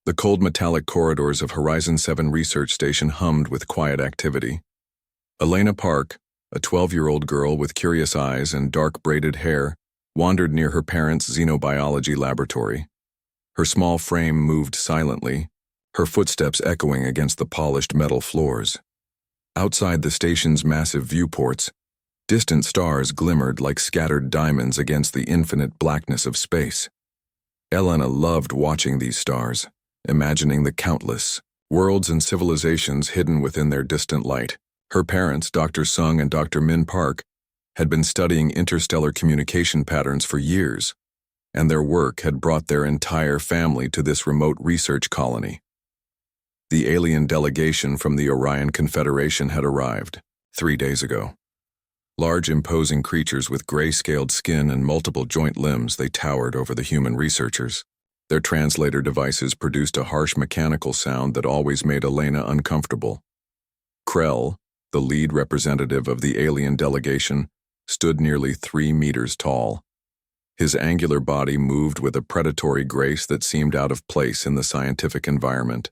The cold metallic corridors of Horizon 7 Research Station hummed with quiet activity. Elena Park, a 12-year-old girl with curious eyes and dark braided hair, wandered near her parents' xenobiology laboratory. Her small frame moved silently, her footsteps echoing against the polished metal floors. Outside the station's massive viewports, distant stars glimmered like scattered diamonds against the infinite blackness of space. Elena loved watching these stars, imagining the countless worlds and civilizations hidden within their distant light. Her parents, Dr. Sung and Dr. Min Park, had been studying interstellar communication patterns for years, and their work had brought their entire family to this remote research colony. The alien delegation from the Orion Confederation had arrived 3 days ago. Large, imposing creatures with gray-scaled skin and multiple joint limbs, they towered over the human researchers. Their translator devices produced a harsh mechanical sound that always made Elena uncomfortable. Krell, the lead representative of the alien delegation, stood nearly 3 meters tall. His angular body moved with a predatory grace that seemed out of place in the scientific environment.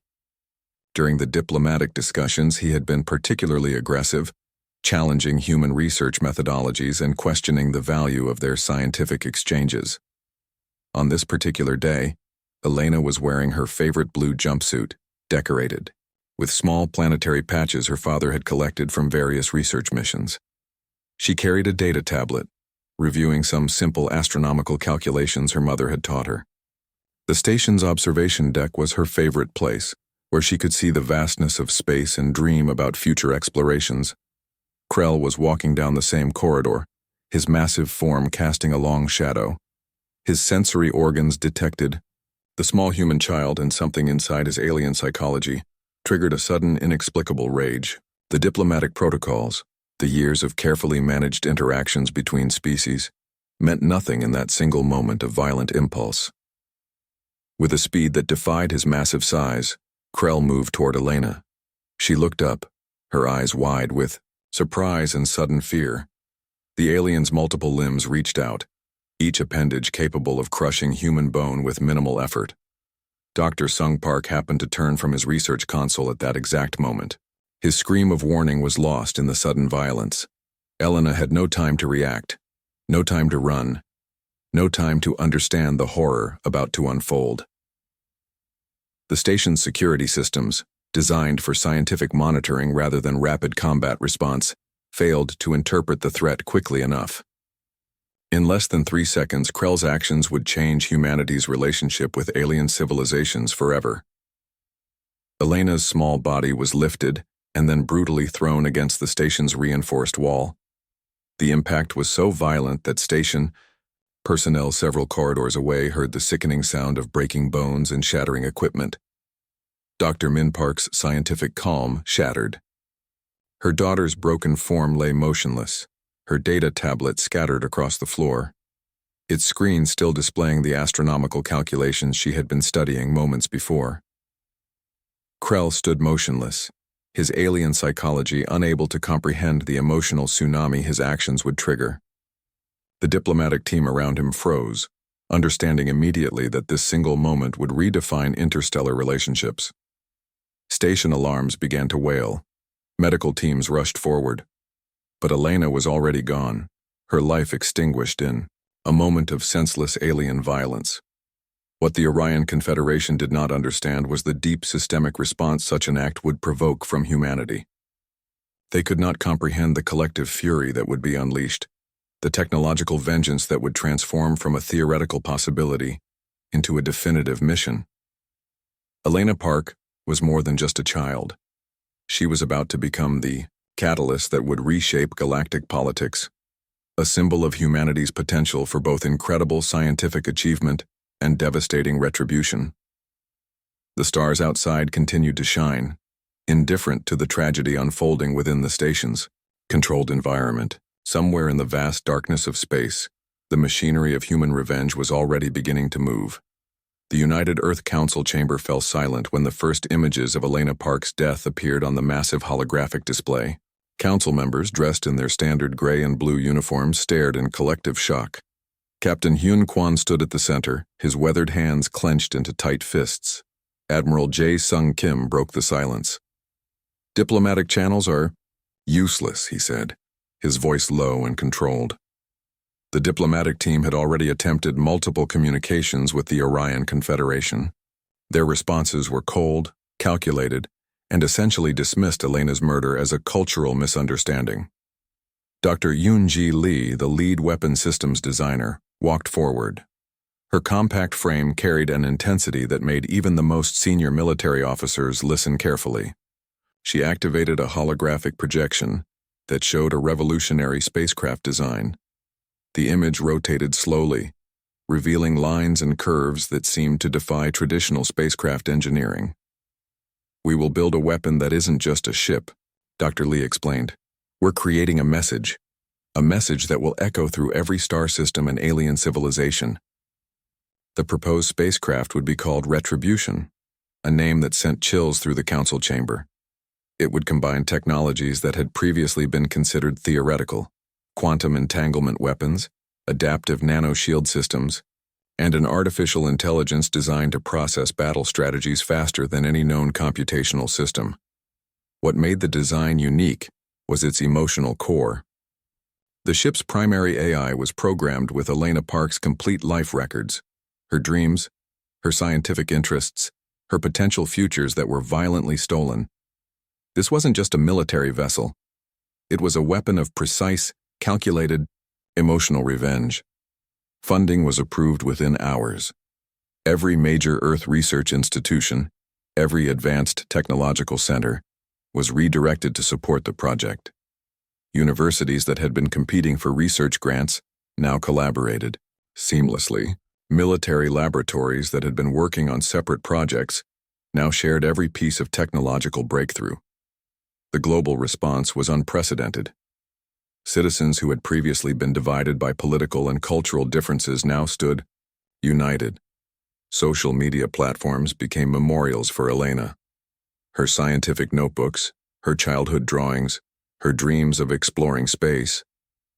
During the diplomatic discussions, he had been particularly aggressive, challenging human research methodologies and questioning the value of their scientific exchanges. On this particular day, Elena was wearing her favorite blue jumpsuit, decorated with small planetary patches her father had collected from various research missions. She carried a data tablet, reviewing some simple astronomical calculations her mother had taught her. The station's observation deck was her favorite place, where she could see the vastness of space and dream about future explorations. Krell was walking down the same corridor, his massive form casting a long shadow. His sensory organs detected the small human child, and something inside his alien psychology triggered a sudden, inexplicable rage. The diplomatic protocols, the years of carefully managed interactions between species, meant nothing in that single moment of violent impulse. With a speed that defied his massive size, Krell moved toward Elena. She looked up, her eyes wide with surprise and sudden fear. The alien's multiple limbs reached out, each appendage capable of crushing human bone with minimal effort. Dr. Sung Park happened to turn from his research console at that exact moment. His scream of warning was lost in the sudden violence. Elena had no time to react, no time to run, no time to understand the horror about to unfold. The station's security systems, designed for scientific monitoring rather than rapid combat response, failed to interpret the threat quickly enough. In less than 3 seconds, Krell's actions would change humanity's relationship with alien civilizations forever. Elena's small body was lifted and then brutally thrown against the station's reinforced wall. The impact was so violent that station personnel several corridors away heard the sickening sound of breaking bones and shattering equipment. Dr. Min Park's scientific calm shattered. Her daughter's broken form lay motionless, her data tablet scattered across the floor, its screen still displaying the astronomical calculations she had been studying moments before. Krell stood motionless, his alien psychology unable to comprehend the emotional tsunami his actions would trigger. The diplomatic team around him froze, understanding immediately that this single moment would redefine interstellar relationships. Station alarms began to wail. Medical teams rushed forward. But Elena was already gone, her life extinguished in a moment of senseless alien violence. What the Orion Confederation did not understand was the deep systemic response such an act would provoke from humanity. They could not comprehend the collective fury that would be unleashed, the technological vengeance that would transform from a theoretical possibility into a definitive mission. Elena Park was more than just a child. She was about to become the catalyst that would reshape galactic politics, a symbol of humanity's potential for both incredible scientific achievement and devastating retribution. The stars outside continued to shine, indifferent to the tragedy unfolding within the station's controlled environment. Somewhere in the vast darkness of space, the machinery of human revenge was already beginning to move. The United Earth Council chamber fell silent when the first images of Elena Park's death appeared on the massive holographic display. Council members, dressed in their standard gray and blue uniforms, stared in collective shock. Captain Hyun Kwan stood at the center, his weathered hands clenched into tight fists. Admiral Jae Sung Kim broke the silence. "Diplomatic channels are useless," he said, his voice low and controlled. The diplomatic team had already attempted multiple communications with the Orion Confederation. Their responses were cold, calculated, and essentially dismissed Elena's murder as a cultural misunderstanding. Dr. Yoon-ji Lee, the lead weapon systems designer, walked forward. Her compact frame carried an intensity that made even the most senior military officers listen carefully. She activated a holographic projection that showed a revolutionary spacecraft design. The image rotated slowly, revealing lines and curves that seemed to defy traditional spacecraft engineering. "We will build a weapon that isn't just a ship," Dr. Lee explained. "We're creating a message that will echo through every star system and alien civilization." The proposed spacecraft would be called Retribution, a name that sent chills through the council chamber. It would combine technologies that had previously been considered theoretical: quantum entanglement weapons, adaptive nanoshield systems, and an artificial intelligence designed to process battle strategies faster than any known computational system. What made the design unique was its emotional core. The ship's primary AI was programmed with Elena Park's complete life records, her dreams, her scientific interests, her potential futures that were violently stolen. This wasn't just a military vessel. It was a weapon of precise, calculated, emotional revenge. Funding was approved within hours. Every major Earth research institution, every advanced technological center, was redirected to support the project. Universities that had been competing for research grants now collaborated seamlessly. Military laboratories that had been working on separate projects now shared every piece of technological breakthrough. The global response was unprecedented. Citizens who had previously been divided by political and cultural differences now stood united. Social media platforms became memorials for Elena. Her scientific notebooks, her childhood drawings, her dreams of exploring space,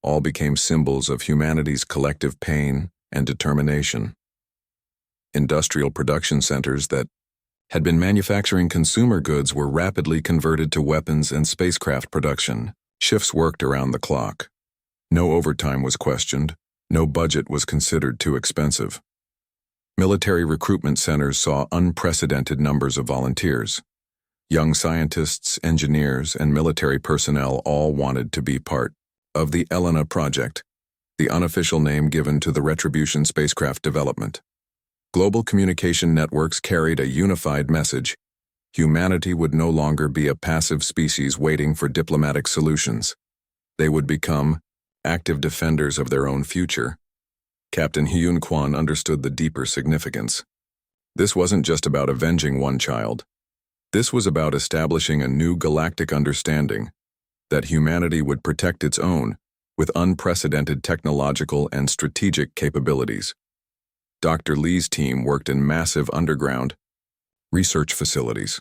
all became symbols of humanity's collective pain and determination. Industrial production centers that had been manufacturing consumer goods were rapidly converted to weapons and spacecraft production. Shifts worked around the clock. No overtime was questioned. No budget was considered too expensive. Military recruitment centers saw unprecedented numbers of volunteers. Young scientists, engineers, and military personnel all wanted to be part of the Elena Project, the unofficial name given to the Retribution spacecraft development. Global communication networks carried a unified message: humanity would no longer be a passive species waiting for diplomatic solutions. They would become active defenders of their own future. Captain Hyun Kwan understood the deeper significance. This wasn't just about avenging one child. This was about establishing a new galactic understanding that humanity would protect its own with unprecedented technological and strategic capabilities. Dr. Lee's team worked in massive underground research facilities.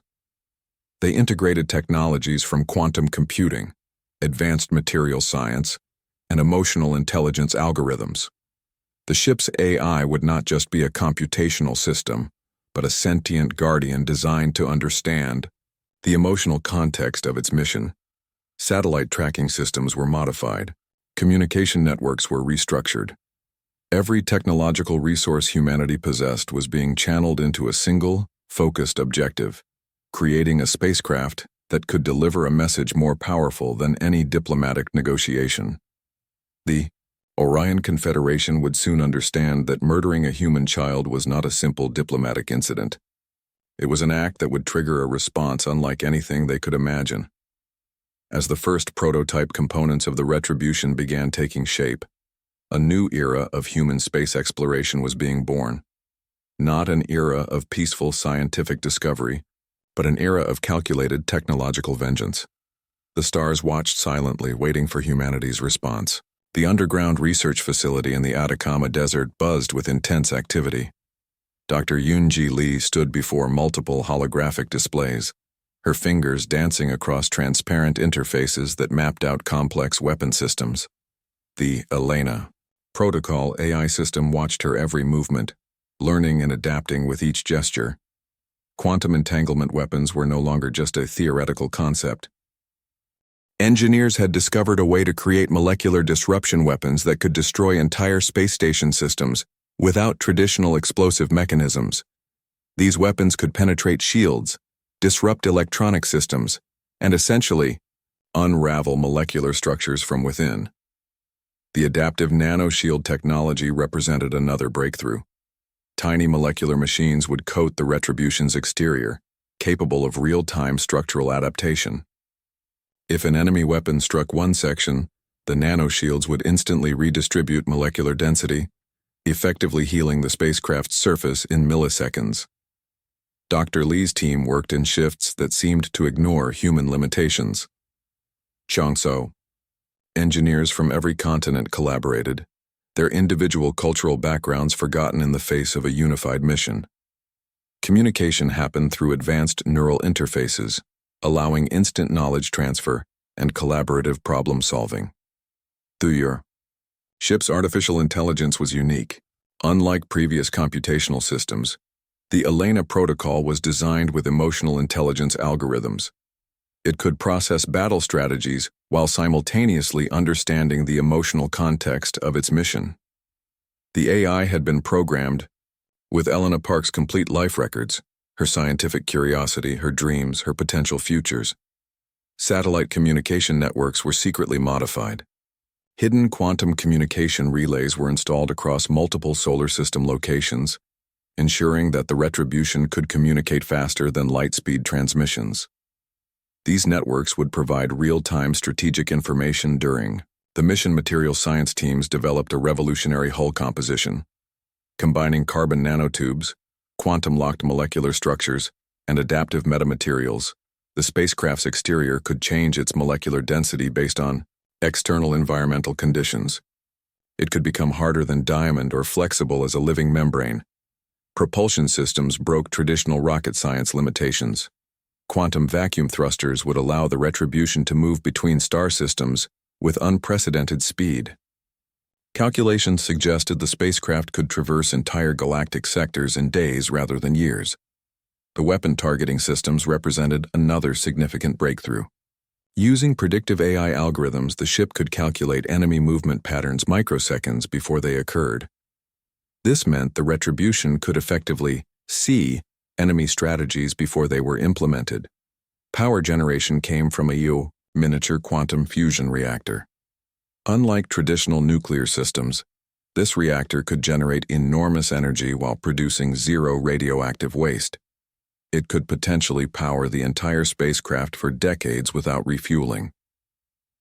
They integrated technologies from quantum computing, advanced material science, and emotional intelligence algorithms. The ship's AI would not just be a computational system, but a sentient guardian designed to understand the emotional context of its mission. Satellite tracking systems were modified. Communication networks were restructured. Every technological resource humanity possessed was being channeled into a single, focused objective: creating a spacecraft that could deliver a message more powerful than any diplomatic negotiation. The Orion Confederation would soon understand that murdering a human child was not a simple diplomatic incident. It was an act that would trigger a response unlike anything they could imagine. As the first prototype components of the Retribution began taking shape, a new era of human space exploration was being born. Not an era of peaceful scientific discovery, but an era of calculated technological vengeance. The stars watched silently, waiting for humanity's response. The underground research facility in the Atacama Desert buzzed with intense activity. Dr. Yoon-ji Lee stood before multiple holographic displays, her fingers dancing across transparent interfaces that mapped out complex weapon systems. The Elena protocol AI system watched her every movement, learning and adapting with each gesture. Quantum entanglement weapons were no longer just a theoretical concept. Engineers had discovered a way to create molecular disruption weapons that could destroy entire space station systems without traditional explosive mechanisms. These weapons could penetrate shields, disrupt electronic systems, and essentially unravel molecular structures from within. The adaptive nanoshield technology represented another breakthrough. Tiny molecular machines would coat the Retribution's exterior, capable of real-time structural adaptation. If an enemy weapon struck one section, the nanoshields would instantly redistribute molecular density, effectively healing the spacecraft's surface in milliseconds. Dr. Li's team worked in shifts that seemed to ignore human limitations. Changzhou. Engineers from every continent collaborated, their individual cultural backgrounds forgotten in the face of a unified mission. Communication happened through advanced neural interfaces, allowing instant knowledge transfer and collaborative problem-solving. Thuyur. Ship's artificial intelligence was unique. Unlike previous computational systems, the Elena protocol was designed with emotional intelligence algorithms. It could process battle strategies while simultaneously understanding the emotional context of its mission. The AI had been programmed with Elena Park's complete life records, her scientific curiosity, her dreams, her potential futures. Satellite communication networks were secretly modified. Hidden quantum communication relays were installed across multiple solar system locations, ensuring that the Retribution could communicate faster than light-speed transmissions. These networks would provide real-time strategic information during. The mission material science teams developed a revolutionary hull composition, combining carbon nanotubes, quantum-locked molecular structures, and adaptive metamaterials. The spacecraft's exterior could change its molecular density based on external environmental conditions. It could become harder than diamond or flexible as a living membrane. Propulsion systems broke traditional rocket science limitations. Quantum vacuum thrusters would allow the Retribution to move between star systems with unprecedented speed. Calculations suggested the spacecraft could traverse entire galactic sectors in days rather than years. The weapon targeting systems represented another significant breakthrough. Using predictive AI algorithms, the ship could calculate enemy movement patterns microseconds before they occurred. This meant the Retribution could effectively see enemy strategies before they were implemented. Power generation came from a miniature quantum fusion reactor. Unlike traditional nuclear systems, this reactor could generate enormous energy while producing zero radioactive waste. It could potentially power the entire spacecraft for decades without refueling.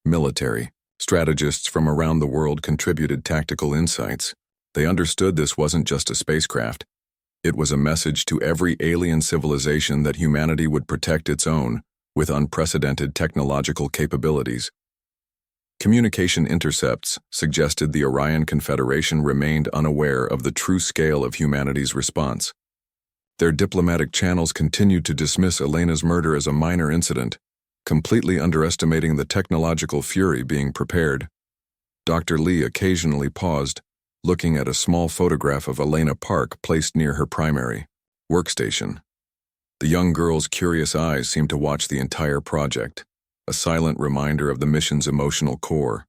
Military. Strategists from around the world contributed tactical insights. They understood this wasn't just a spacecraft. It was a message to every alien civilization that humanity would protect its own, with unprecedented technological capabilities. Communication intercepts suggested the Orion Confederation remained unaware of the true scale of humanity's response. Their diplomatic channels continued to dismiss Elena's murder as a minor incident, completely underestimating the technological fury being prepared. Dr. Li occasionally paused, looking at a small photograph of Elena Park placed near her primary workstation. The young girl's curious eyes seemed to watch the entire project, a silent reminder of the mission's emotional core.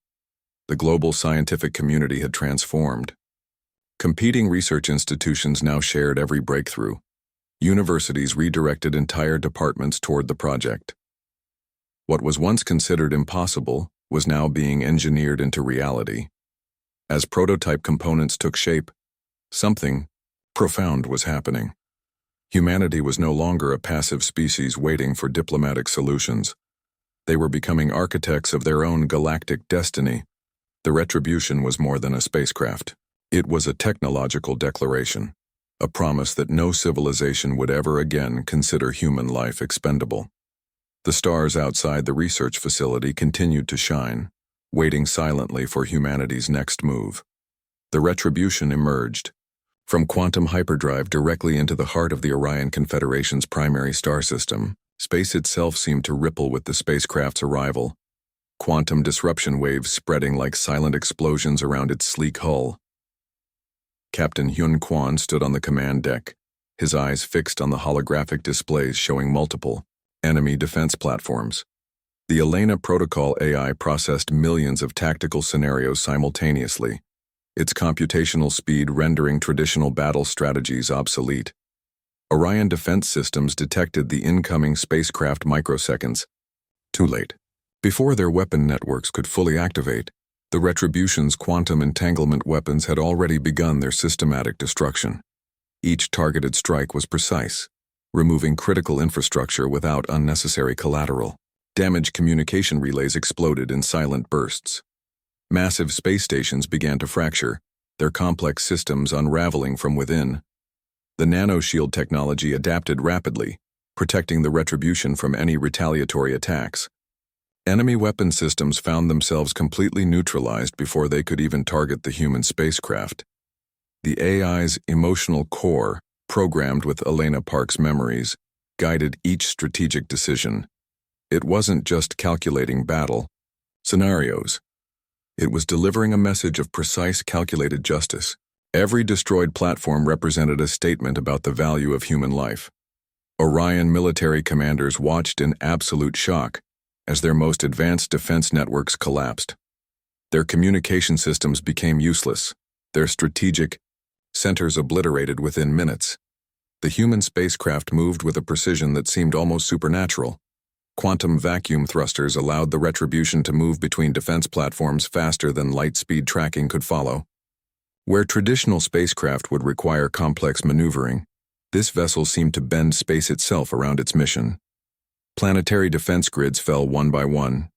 The global scientific community had transformed. Competing research institutions now shared every breakthrough. Universities redirected entire departments toward the project. What was once considered impossible was now being engineered into reality. As prototype components took shape, something profound was happening. Humanity was no longer a passive species waiting for diplomatic solutions. They were becoming architects of their own galactic destiny. The Retribution was more than a spacecraft. It was a technological declaration, a promise that no civilization would ever again consider human life expendable. The stars outside the research facility continued to shine, waiting silently for humanity's next move. The Retribution emerged from quantum hyperdrive directly into the heart of the Orion Confederation's primary star system. Space itself seemed to ripple with the spacecraft's arrival, quantum disruption waves spreading like silent explosions around its sleek hull. Captain Hyun Kwan stood on the command deck, his eyes fixed on the holographic displays showing multiple enemy defense platforms. The Elena Protocol AI processed millions of tactical scenarios simultaneously, its computational speed rendering traditional battle strategies obsolete. Orion defense systems detected the incoming spacecraft microseconds. Too late. Before their weapon networks could fully activate, the Retribution's quantum entanglement weapons had already begun their systematic destruction. Each targeted strike was precise, removing critical infrastructure without unnecessary collateral. Damaged communication relays exploded in silent bursts. Massive space stations began to fracture, their complex systems unraveling from within. The nanoshield technology adapted rapidly, protecting the Retribution from any retaliatory attacks. Enemy weapon systems found themselves completely neutralized before they could even target the human spacecraft. The AI's emotional core, programmed with Elena Park's memories, guided each strategic decision. It wasn't just calculating battle scenarios. It was delivering a message of precise, calculated justice. Every destroyed platform represented a statement about the value of human life. Orion military commanders watched in absolute shock as their most advanced defense networks collapsed. Their communication systems became useless, their strategic centers obliterated within minutes. The human spacecraft moved with a precision that seemed almost supernatural. Quantum vacuum thrusters allowed the Retribution to move between defense platforms faster than light-speed tracking could follow. Where traditional spacecraft would require complex maneuvering, this vessel seemed to bend space itself around its mission. Planetary defense grids fell one by one.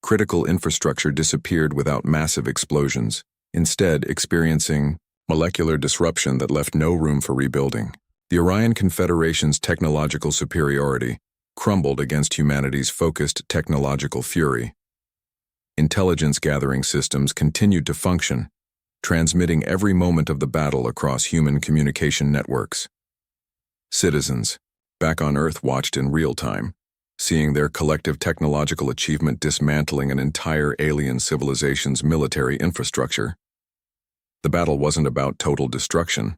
Critical infrastructure disappeared without massive explosions, instead experiencing molecular disruption that left no room for rebuilding. The Orion Confederation's technological superiority crumbled against humanity's focused technological fury. Intelligence-gathering systems continued to function, transmitting every moment of the battle across human communication networks. Citizens, back on Earth, watched in real time, seeing their collective technological achievement dismantling an entire alien civilization's military infrastructure. The battle wasn't about total destruction.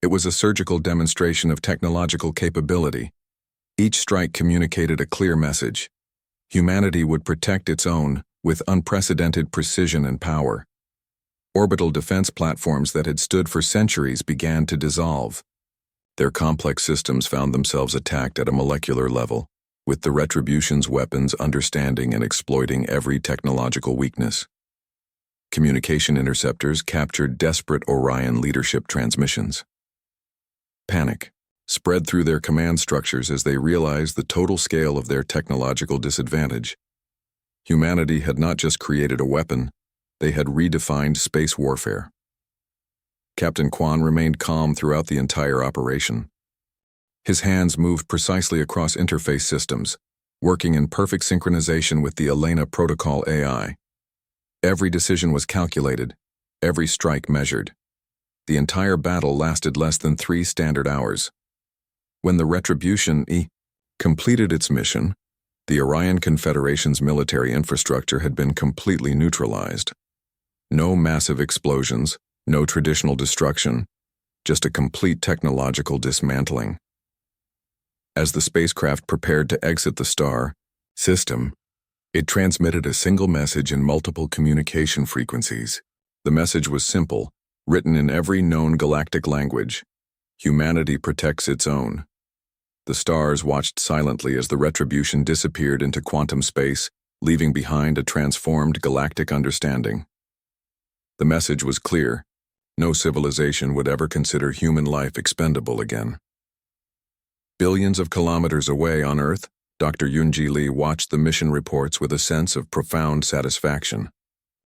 It was a surgical demonstration of technological capability. Each strike communicated a clear message. Humanity would protect its own with unprecedented precision and power. Orbital defense platforms that had stood for centuries began to dissolve. Their complex systems found themselves attacked at a molecular level, with the Retribution's weapons understanding and exploiting every technological weakness. Communication interceptors captured desperate Orion leadership transmissions. Panic spread through their command structures as they realized the total scale of their technological disadvantage. Humanity had not just created a weapon, they had redefined space warfare. Captain Kwan remained calm throughout the entire operation. His hands moved precisely across interface systems, working in perfect synchronization with the Elena Protocol AI. Every decision was calculated, every strike measured. The entire battle lasted less than 3 standard hours. When the Retribution completed its mission, the Orion Confederation's military infrastructure had been completely neutralized. No massive explosions, no traditional destruction, just a complete technological dismantling. As the spacecraft prepared to exit the star system, it transmitted a single message in multiple communication frequencies. The message was simple, written in every known galactic language. Humanity protects its own. The stars watched silently as the Retribution disappeared into quantum space, leaving behind a transformed galactic understanding. The message was clear. No civilization would ever consider human life expendable again. Billions of kilometers away on Earth, Dr. Yunji Lee watched the mission reports with a sense of profound satisfaction.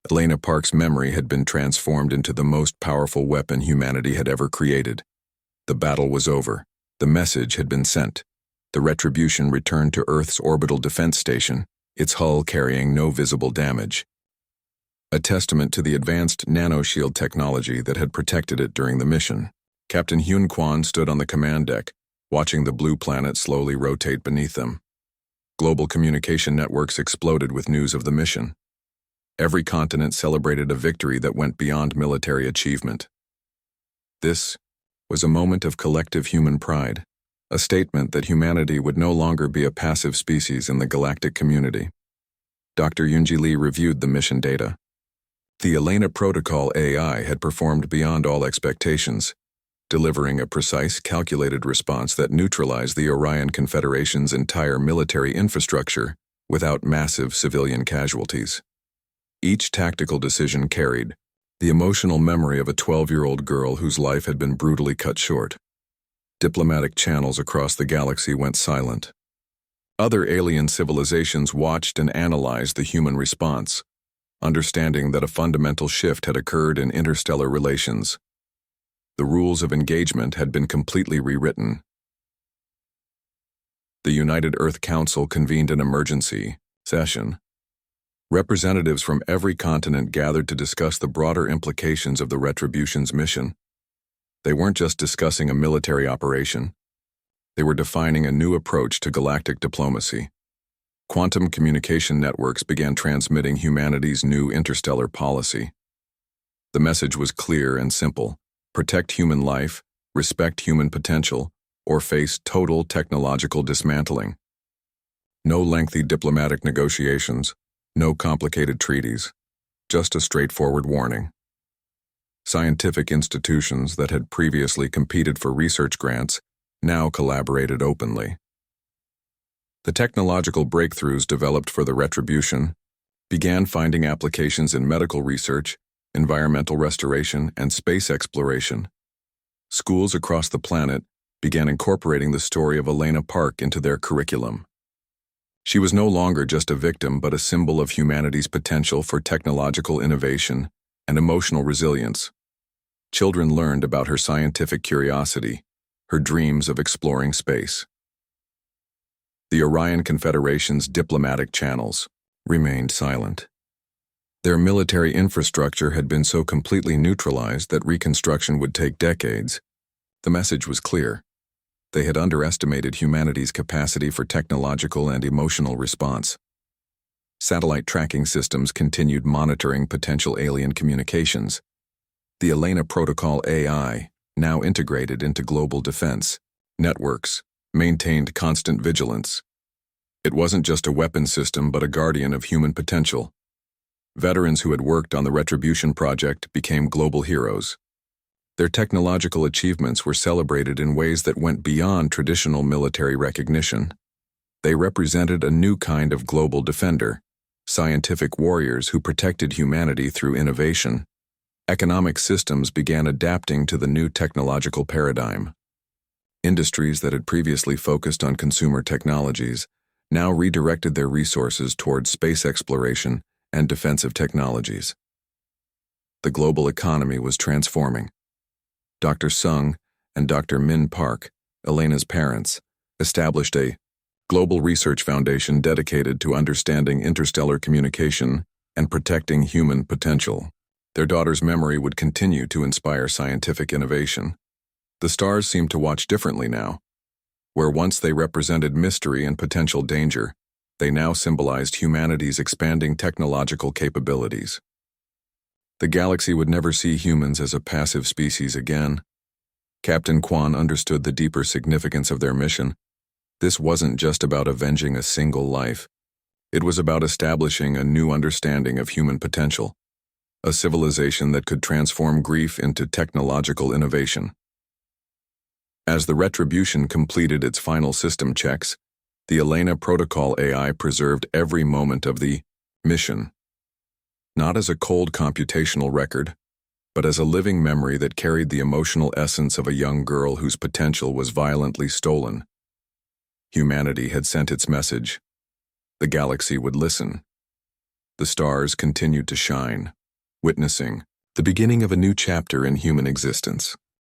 Elena Park's memory had been transformed into the most powerful weapon humanity had ever created. The battle was over. The message had been sent. The Retribution returned to Earth's orbital defense station, its hull carrying no visible damage. A testament to the advanced nanoshield technology that had protected it during the mission. Captain Hyun Kwan stood on the command deck, watching the blue planet slowly rotate beneath them. Global communication networks exploded with news of the mission. Every continent celebrated a victory that went beyond military achievement. This was a moment of collective human pride, a statement that humanity would no longer be a passive species in the galactic community. Dr. Yunji Lee reviewed the mission data. The Elena Protocol AI had performed beyond all expectations, delivering a precise, calculated response that neutralized the Orion Confederation's entire military infrastructure without massive civilian casualties. Each tactical decision carried the emotional memory of a 12-year-old girl whose life had been brutally cut short. Diplomatic channels across the galaxy went silent. Other alien civilizations watched and analyzed the human response, understanding that a fundamental shift had occurred in interstellar relations. The rules of engagement had been completely rewritten. The United Earth Council convened an emergency session. Representatives from every continent gathered to discuss the broader implications of the Retribution's mission. They weren't just discussing a military operation. They were defining a new approach to galactic diplomacy. Quantum communication networks began transmitting humanity's new interstellar policy. The message was clear and simple: protect human life, respect human potential, or face total technological dismantling. No lengthy diplomatic negotiations, no complicated treaties, just a straightforward warning. Scientific institutions that had previously competed for research grants now collaborated openly. The technological breakthroughs developed for the Retribution began finding applications in medical research, environmental restoration, and space exploration. Schools across the planet began incorporating the story of Elena Park into their curriculum. She was no longer just a victim but a symbol of humanity's potential for technological innovation and emotional resilience. Children learned about her scientific curiosity, her dreams of exploring space. The Orion Confederation's diplomatic channels remained silent. Their military infrastructure had been so completely neutralized that reconstruction would take decades. The message was clear. They had underestimated humanity's capacity for technological and emotional response. Satellite tracking systems continued monitoring potential alien communications. The Elena Protocol AI, now integrated into global defense networks, maintained constant vigilance. It wasn't just a weapon system but a guardian of human potential. Veterans who had worked on the Retribution project became global heroes. Their technological achievements were celebrated in ways that went beyond traditional military recognition. They represented a new kind of global defender, scientific warriors who protected humanity through innovation. Economic systems began adapting to the new technological paradigm. Industries that had previously focused on consumer technologies now redirected their resources towards space exploration and defensive technologies. The global economy was transforming. Dr. Sung and Dr. Min Park, Elena's parents, established a global research foundation dedicated to understanding interstellar communication and protecting human potential. Their daughter's memory would continue to inspire scientific innovation. The stars seemed to watch differently now. Where once they represented mystery and potential danger, they now symbolized humanity's expanding technological capabilities. The galaxy would never see humans as a passive species again. Captain Quan understood the deeper significance of their mission. This wasn't just about avenging a single life. It was about establishing a new understanding of human potential, a civilization that could transform grief into technological innovation. As the Retribution completed its final system checks, the Elena Protocol AI preserved every moment of the mission. Not as a cold computational record, but as a living memory that carried the emotional essence of a young girl whose potential was violently stolen. Humanity had sent its message. The galaxy would listen. The stars continued to shine, witnessing the beginning of a new chapter in human existence.